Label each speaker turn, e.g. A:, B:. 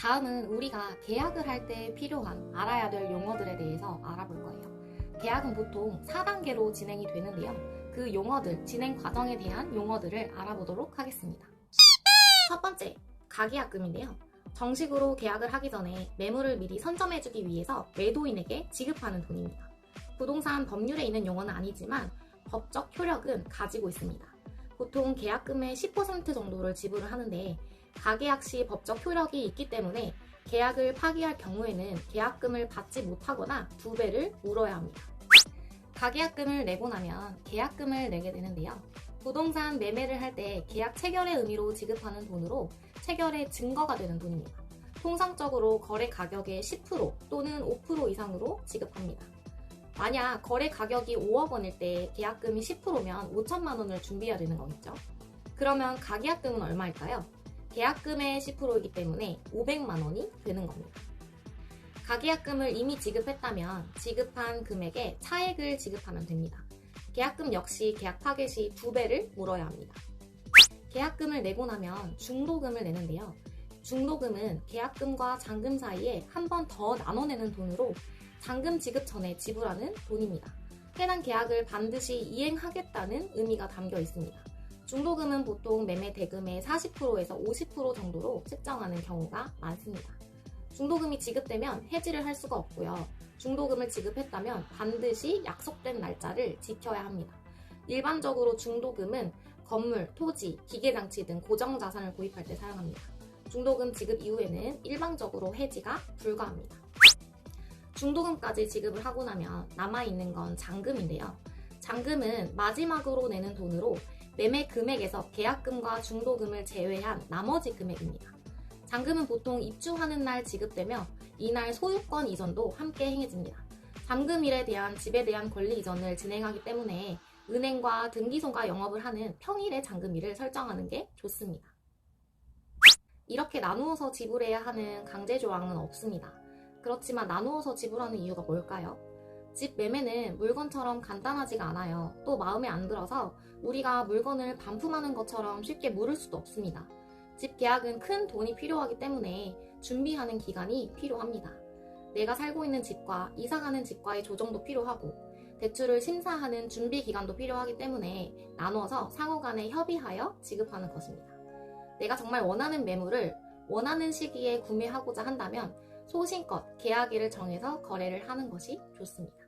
A: 다음은 우리가 계약을 할 때 필요한 알아야 될 용어들에 대해서 알아볼 거예요. 계약은 보통 4단계로 진행이 되는데요. 그 용어들, 진행 과정에 대한 용어들을 알아보도록 하겠습니다. 첫 번째, 가계약금인데요. 정식으로 계약을 하기 전에 매물을 미리 선점해주기 위해서 매도인에게 지급하는 돈입니다. 부동산 법률에 있는 용어는 아니지만 법적 효력은 가지고 있습니다. 보통 계약금의 10% 정도를 지불을 하는데 가계약 시 법적 효력이 있기 때문에 계약을 파기할 경우에는 계약금을 받지 못하거나 2배를 물어야 합니다. 가계약금을 내고 나면 계약금을 내게 되는데요. 부동산 매매를 할 때 계약 체결의 의미로 지급하는 돈으로 체결의 증거가 되는 돈입니다. 통상적으로 거래 가격의 10% 또는 5% 이상으로 지급합니다. 만약 거래 가격이 5억 원일 때 계약금이 10%면 5천만 원을 준비해야 되는 거겠죠. 그러면 가계약금은 얼마일까요? 계약금의 10%이기 때문에 500만 원이 되는 겁니다. 가계약금을 이미 지급했다면 지급한 금액에 차액을 지급하면 됩니다. 계약금 역시 계약 파기 시 2배를 물어야 합니다. 계약금을 내고 나면 중도금을 내는데요. 중도금은 계약금과 잔금 사이에 한 번 더 나눠내는 돈으로 잔금 지급 전에 지불하는 돈입니다. 해당 계약을 반드시 이행하겠다는 의미가 담겨 있습니다. 중도금은 보통 매매 대금의 40%에서 50% 정도로 측정하는 경우가 많습니다. 중도금이 지급되면 해지를 할 수가 없고요. 중도금을 지급했다면 반드시 약속된 날짜를 지켜야 합니다. 일반적으로 중도금은 건물, 토지, 기계장치 등 고정자산을 구입할 때 사용합니다. 중도금 지급 이후에는 일방적으로 해지가 불가합니다. 중도금까지 지급을 하고 나면 남아있는 건 잔금인데요. 잔금은 마지막으로 내는 돈으로 매매 금액에서 계약금과 중도금을 제외한 나머지 금액입니다. 잔금은 보통 입주하는 날 지급되며 이날 소유권 이전도 함께 행해집니다. 잔금일에 대한 집에 대한 권리 이전을 진행하기 때문에 은행과 등기소가 영업을 하는 평일에 잔금일을 설정하는 게 좋습니다. 이렇게 나누어서 지불해야 하는 강제 조항은 없습니다. 그렇지만 나누어서 지불하는 이유가 뭘까요? 집 매매는 물건처럼 간단하지가 않아요. 또 마음에 안 들어서 우리가 물건을 반품하는 것처럼 쉽게 물을 수도 없습니다. 집 계약은 큰 돈이 필요하기 때문에 준비하는 기간이 필요합니다. 내가 살고 있는 집과 이사가는 집과의 조정도 필요하고 대출을 심사하는 준비 기간도 필요하기 때문에 나눠서 상호 간에 협의하여 지급하는 것입니다. 내가 정말 원하는 매물을 원하는 시기에 구매하고자 한다면 소신껏 계약일을 정해서 거래를 하는 것이 좋습니다.